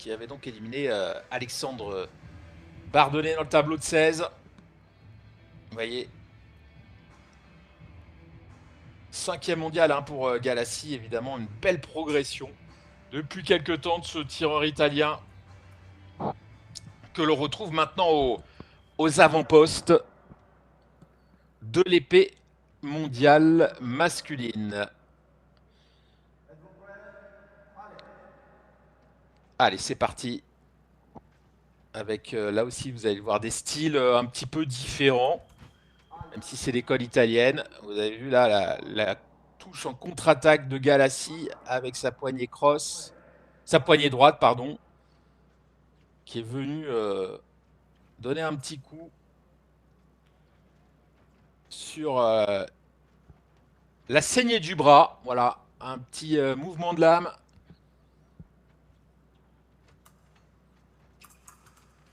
qui avait donc éliminé Alexandre Bardonnay dans le tableau de 16. Vous voyez, 5e mondial pour Galassi, évidemment, une belle progression depuis quelques temps de ce tireur italien que l'on retrouve maintenant aux avant-postes de l'épée mondiale masculine. Allez, c'est parti. Avec là aussi, vous allez voir des styles un petit peu différents, même si c'est l'école italienne. Vous avez vu là la touche en contre-attaque de Galassi avec sa poignée cross, sa poignée droite, pardon, qui est venue donner un petit coup sur la saignée du bras. Voilà, un petit mouvement de l'âme.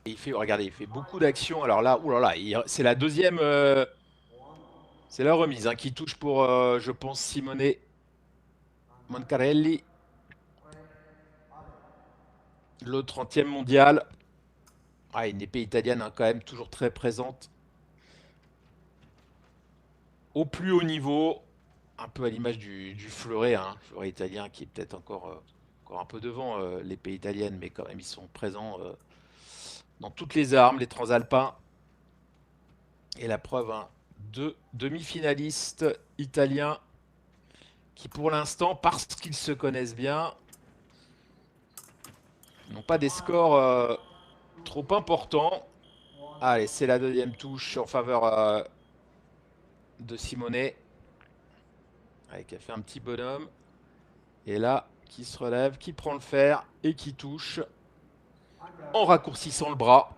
Et il fait, regardez, il fait beaucoup d'actions. Alors là, oulala, c'est la deuxième, c'est la remise qui touche pour, je pense, Simone Moncarelli, le 30e mondial. Ah, une épée italienne quand même toujours très présente au plus haut niveau, un peu à l'image du fleuret, fleuret italien qui est peut-être encore un peu devant l'épée italienne, mais quand même ils sont présents dans toutes les armes, les transalpins. Et la preuve, deux demi-finalistes italiens qui pour l'instant, parce qu'ils se connaissent bien, n'ont pas des scores trop importants. Allez, c'est la deuxième touche en faveur de Simone. Allez, qui a fait un petit bonhomme. Et là, qui se relève, qui prend le fer et qui touche en raccourcissant le bras.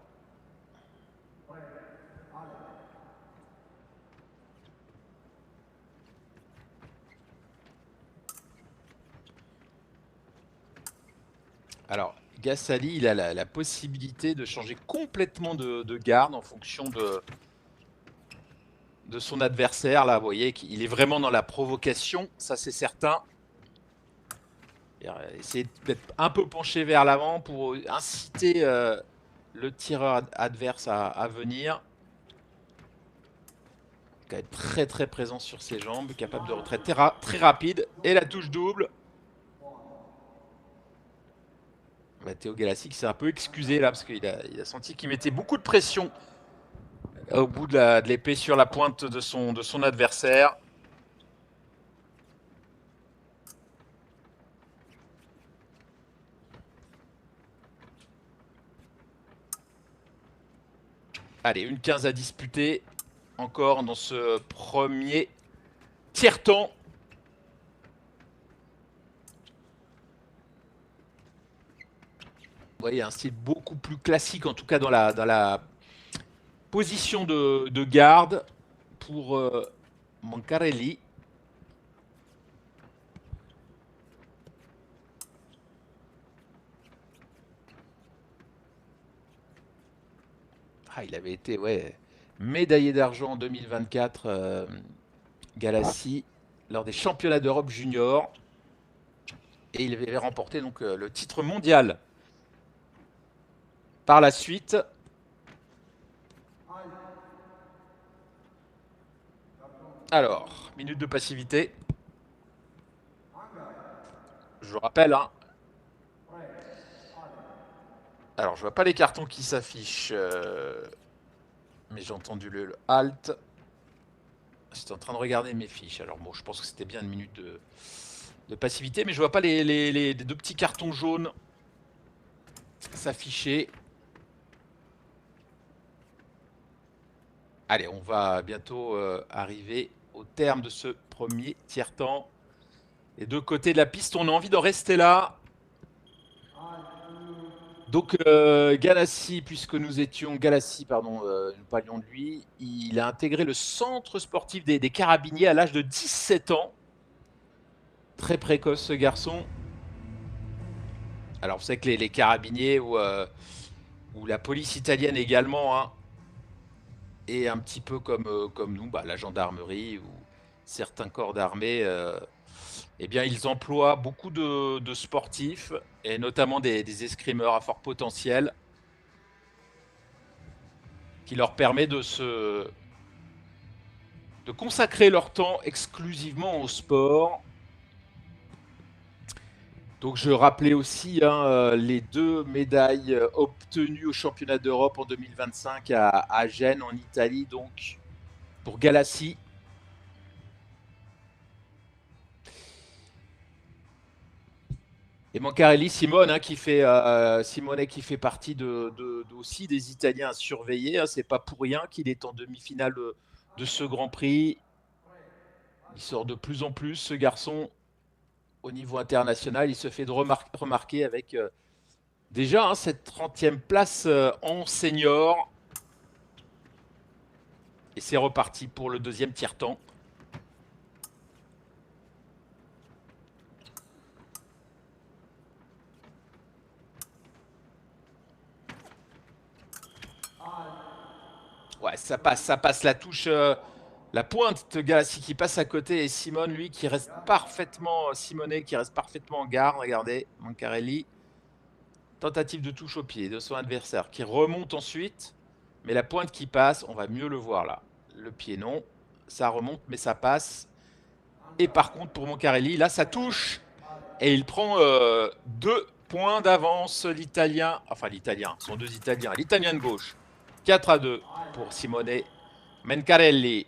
Alors, Gassali, il a la possibilité de changer complètement de garde en fonction de son adversaire. Là, vous voyez qu'il est vraiment dans la provocation, ça c'est certain. Essayer d'être un peu penché vers l'avant pour inciter le tireur adverse à venir. Il va être très présent sur ses jambes, capable de retraite très rapide. Et la touche double. Théo Galassi qui s'est un peu excusé là parce qu'il a senti qu'il mettait beaucoup de pression au bout de l'épée sur la pointe de son adversaire. Allez, une 15 à disputer encore dans ce premier tiers-temps. Vous voyez, un style beaucoup plus classique, en tout cas dans la position de garde pour Moncarelli. Ah, il avait été médaillé d'argent en 2024, Galassi, lors des championnats d'Europe junior. Et il avait remporté donc le titre mondial par la suite. Alors, minute de passivité. Je vous rappelle, alors je vois pas les cartons qui s'affichent, mais j'ai entendu le halt. J'étais en train de regarder mes fiches. Alors bon, je pense que c'était bien une minute de passivité, mais je vois pas les deux petits cartons jaunes s'afficher. Allez, on va bientôt arriver au terme de ce premier tiers-temps. Les deux côtés de la piste, on a envie de rester là. Donc Galassi, puisque nous étions Galassi, pardon, nous parlions de lui, il a intégré le centre sportif des carabiniers à l'âge de 17 ans. Très précoce ce garçon. Alors vous savez que les carabiniers ou la police italienne également, et un petit peu comme nous, la gendarmerie ou certains corps d'armée, eh bien ils emploient beaucoup de sportifs et notamment des escrimeurs à fort potentiel, qui leur permet de consacrer leur temps exclusivement au sport. Donc je rappelais aussi hein, les 2 médailles obtenues au championnat d'Europe en 2025 à Gênes en Italie, donc pour Galassi. Et Mancarelli, Simone, hein, Simone qui fait partie aussi des Italiens à surveiller. Hein, c'est pas pour rien qu'il est en demi-finale de ce Grand Prix. Il sort de plus en plus, ce garçon, au niveau international. Il se fait remarquer avec déjà hein, cette 30e place en senior. Et c'est reparti pour le deuxième tiers-temps. Ouais, ça passe la touche, la pointe de Galassi qui passe à côté et Simone, lui, qui reste parfaitement, Simonet qui reste parfaitement en garde. Regardez, Mancarelli. Tentative de touche au pied de son adversaire qui remonte ensuite. Mais la pointe qui passe, on va mieux le voir là. Le pied, non. Ça remonte, mais ça passe. Et par contre, pour Mancarelli, là, ça touche. Et il prend 2 points d'avance, l'Italien. Enfin, l'Italien, ce sont 2 Italiens. L'Italien de gauche. 4-2 pour Simone Mancarelli.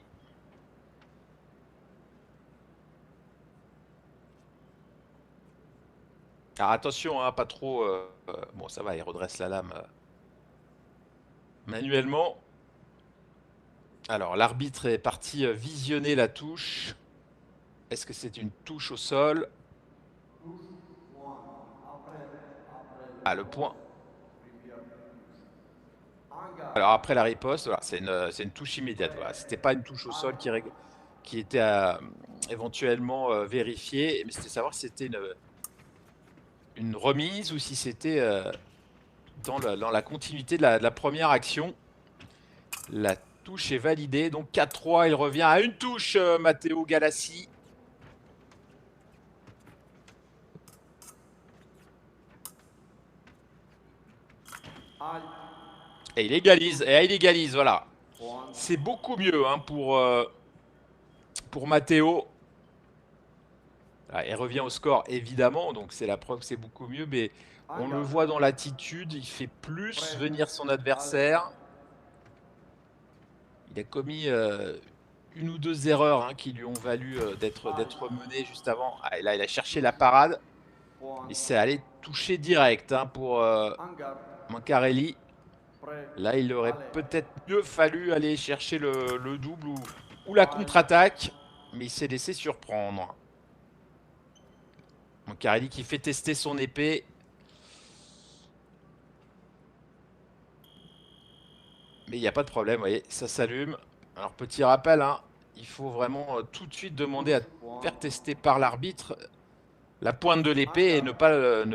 Alors attention, hein, pas trop. Bon, ça va, il redresse la lame manuellement. Alors, l'arbitre est parti visionner la touche. Est-ce que c'est une touche au sol? Ah, le point. Alors, après la riposte, voilà, c'est une touche immédiate. Voilà. C'était pas une touche au sol qui était éventuellement vérifiée, mais c'était savoir si c'était une remise ou si c'était dans la continuité de la première action. La touche est validée, donc 4-3, il revient à une touche, Matteo Galassi. Et il égalise, voilà. C'est beaucoup mieux hein, pour Matteo. Il revient au score, évidemment, donc c'est la preuve que c'est beaucoup mieux, mais on le voit dans l'attitude, il fait plus venir son adversaire. Il a commis une ou 2 erreurs hein, qui lui ont valu d'être mené juste avant. Ah, et là, il a cherché la parade, et c'est allé toucher direct hein, pour Mancarelli. Là, il aurait peut-être mieux fallu aller chercher le double ou la contre-attaque, mais il s'est laissé surprendre. Mancarelli qui fait tester son épée. Mais il n'y a pas de problème, vous voyez, ça s'allume. Alors, petit rappel, hein, il faut vraiment tout de suite demander à faire tester par l'arbitre la pointe de l'épée et ne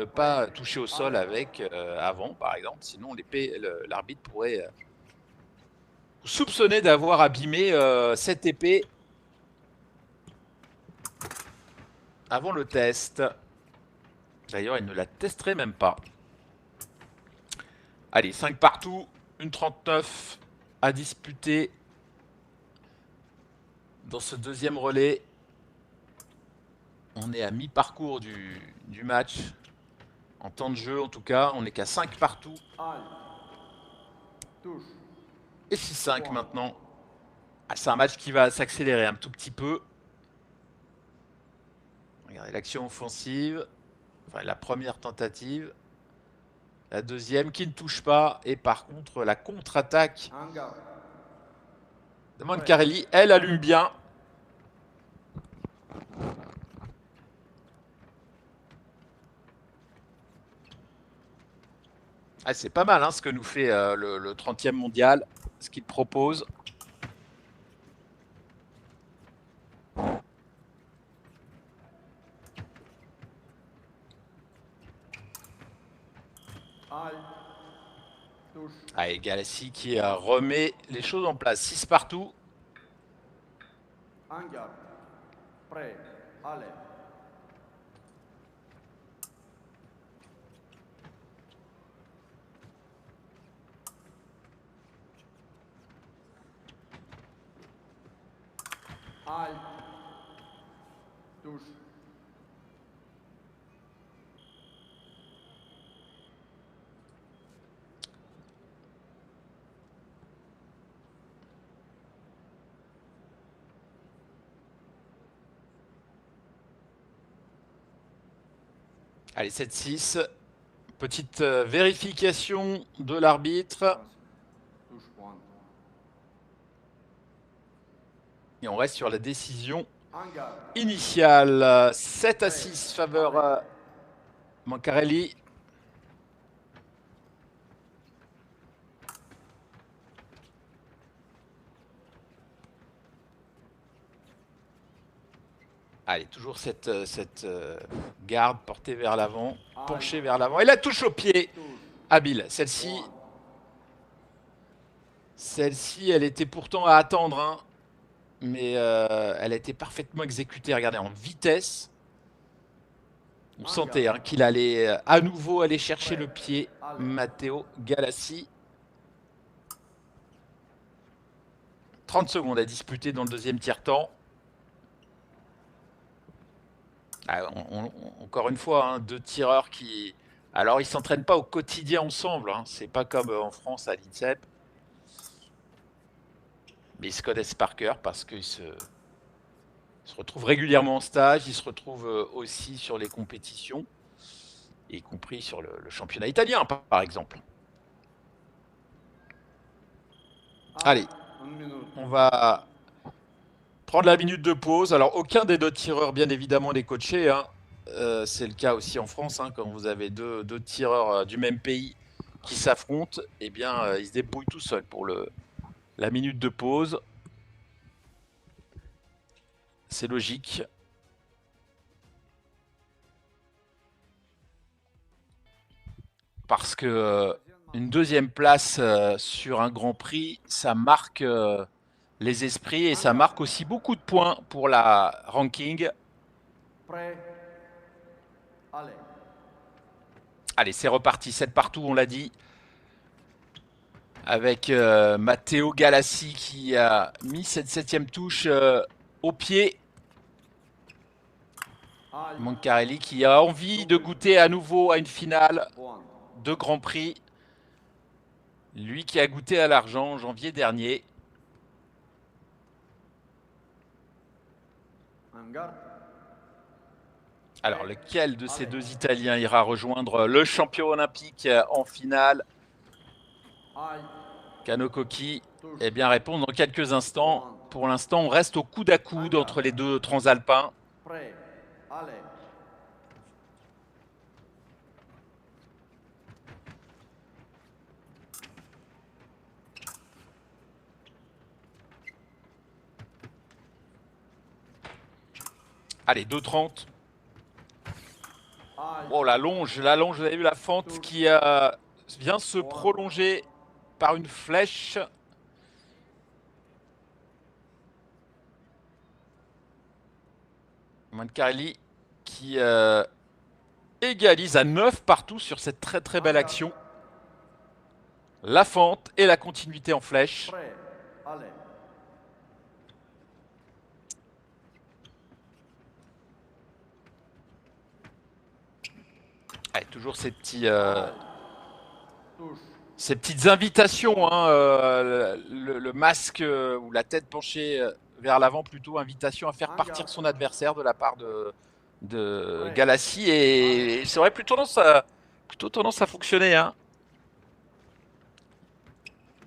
pas toucher au sol avec avant, par exemple. Sinon, l'arbitre pourrait soupçonner d'avoir abîmé cette épée avant le test. D'ailleurs, il ne la testerait même pas. Allez, 5 partout, une 39 à disputer dans ce deuxième relais. On est à mi-parcours du match. En temps de jeu, en tout cas, on n'est qu'à 5 partout. Et 6-5 maintenant. Ah, c'est un match qui va s'accélérer un tout petit peu. Regardez l'action offensive. Enfin, la première tentative. La deuxième qui ne touche pas. Et par contre, la contre-attaque de Mancarelli, elle allume bien. Ah, c'est pas mal hein, ce que nous fait le 30e mondial, ce qu'il propose. Allez, Galassi qui remet les choses en place. 6 partout. Aïe. Touche. Allez, 7-6. Petite vérification de l'arbitre. Touche pointe. Et on reste sur la décision En garde. initiale. 7-6 faveur Mancarelli. Allez, toujours cette garde portée vers l'avant, penchée vers l'avant. Et la touche au pied, habile. Celle-ci, elle était pourtant à attendre, hein, mais elle a été parfaitement exécutée. Regardez, en vitesse. On sentait hein, qu'il allait à nouveau aller chercher le pied, Matteo Galassi. 30 secondes à disputer dans le deuxième tiers-temps. Ah, encore une fois, hein, deux tireurs qui... Alors, ils ne s'entraînent pas au quotidien ensemble. Hein. C'est pas comme en France à l'INSEP. Mais ils se connaissent par cœur parce qu'ils se retrouvent régulièrement en stage. Ils se retrouvent aussi sur les compétitions, y compris sur le championnat italien, par exemple. Allez, on va prendre la minute de pause. Alors, aucun des deux tireurs, bien évidemment, n'est coaché. Hein. C'est le cas aussi en France, hein, quand vous avez deux tireurs du même pays qui s'affrontent, eh bien, ils se débrouillent tout seuls pour la minute de pause. C'est logique. Parce que une deuxième place sur un Grand Prix, ça marque les esprits et ça marque aussi beaucoup de points pour la ranking. Prêt. Allez. Allez, c'est reparti, 7 partout, on l'a dit. Avec Matteo Galassi qui a mis cette 7e touche au pied. Mancarelli qui a envie de goûter à nouveau à une finale de Grand Prix. Lui qui a goûté à l'argent en janvier dernier. Alors, lequel de ces deux Italiens ira rejoindre le champion olympique en finale? Cano Cocchi, eh bien, répondre dans quelques instants. Pour l'instant, on reste au coude à coude entre les deux transalpins. Allez, 2,30. Oh, la longe, vous avez vu la fente qui vient se prolonger par une flèche. Mancarelli qui égalise à 9 partout sur cette très très belle action. La fente et la continuité en flèche. Allez, toujours ces petites invitations, hein, le masque ou la tête penchée vers l'avant plutôt, invitation à faire partir son adversaire de la part de Galassi et ça aurait plutôt tendance à fonctionner. Hein.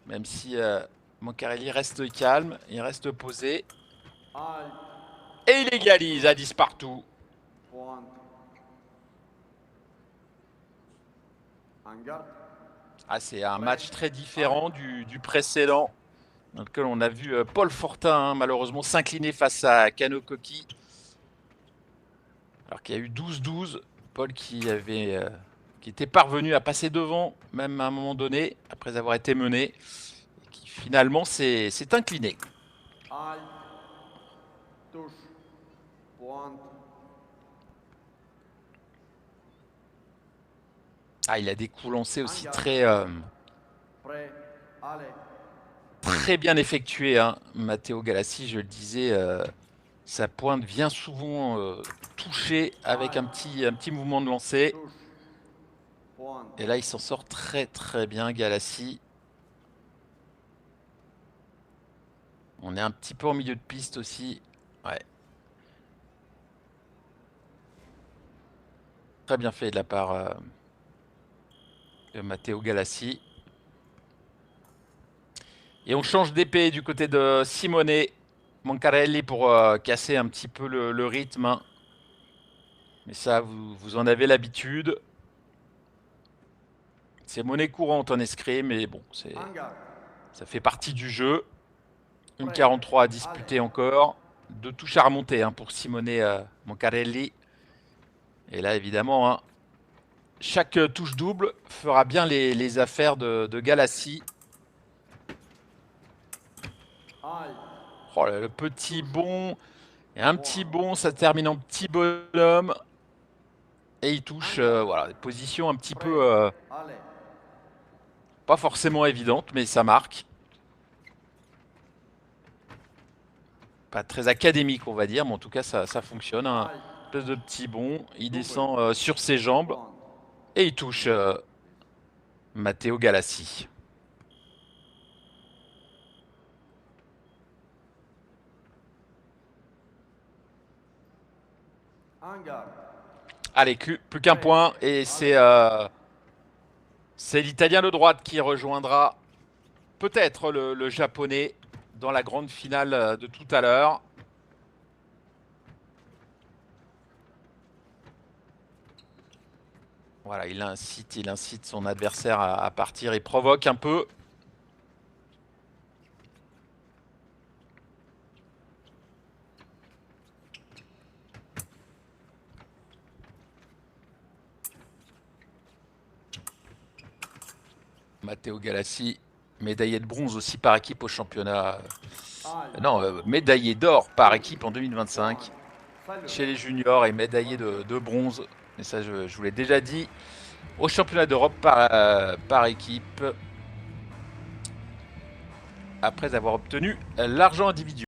Même si Mancarelli reste calme, il reste posé. Et il égalise à 10 partout. Ah, c'est un match très différent du précédent, dans lequel on a vu Paul Fortin, hein, malheureusement, s'incliner face à Cano Cocchi. Alors qu'il y a eu 12-12. Paul qui était parvenu à passer devant, même à un moment donné, après avoir été mené, et qui finalement s'est incliné. Ah, il a des coups lancés aussi très bien effectués, hein. Matteo Galassi, je le disais, Sa pointe vient souvent toucher avec un petit mouvement de lancer. touche, pointe, Et là, il s'en sort très très bien, Galassi. On est un petit peu en milieu de piste aussi. Ouais. Très bien fait de la part de Matteo Galassi. Et on change d'épée du côté de Simone Mancarelli pour casser un petit peu le rythme. Mais ça, vous en avez l'habitude. C'est monnaie courante en escrime, mais bon, en garde, ça fait partie du jeu. Une prêt, 43 à disputer allez, encore. Deux touches à remonter pour Simone Mancarelli. Et là, évidemment, hein, chaque touche double fera bien les affaires de Galassi. aïe, Oh, le petit bond. Et un petit bond, ça termine en petit bonhomme. Et il touche, voilà, des positions un petit prêt, peu allez, pas forcément évidentes, mais ça marque. Pas très académique, on va dire, mais en tout cas, ça fonctionne. Un aïe, espèce de petit bond. Il double, descend sur ses jambes pointe, et il touche Matteo Galassi. en garde, Allez, plus qu'un point et c'est l'Italien de droite qui rejoindra peut-être le Japonais dans la grande finale de tout à l'heure. Voilà, il incite son adversaire à partir, il provoque un peu. Matteo Galassi, médaillé de bronze aussi par équipe au championnat. aïe, Non, médaillé d'or par équipe en 2025 pointe, fais-le, chez les juniors et médaillé de bronze. Et ça, je vous l'ai déjà dit, au championnat d'Europe par équipe, après avoir obtenu l'argent individuel.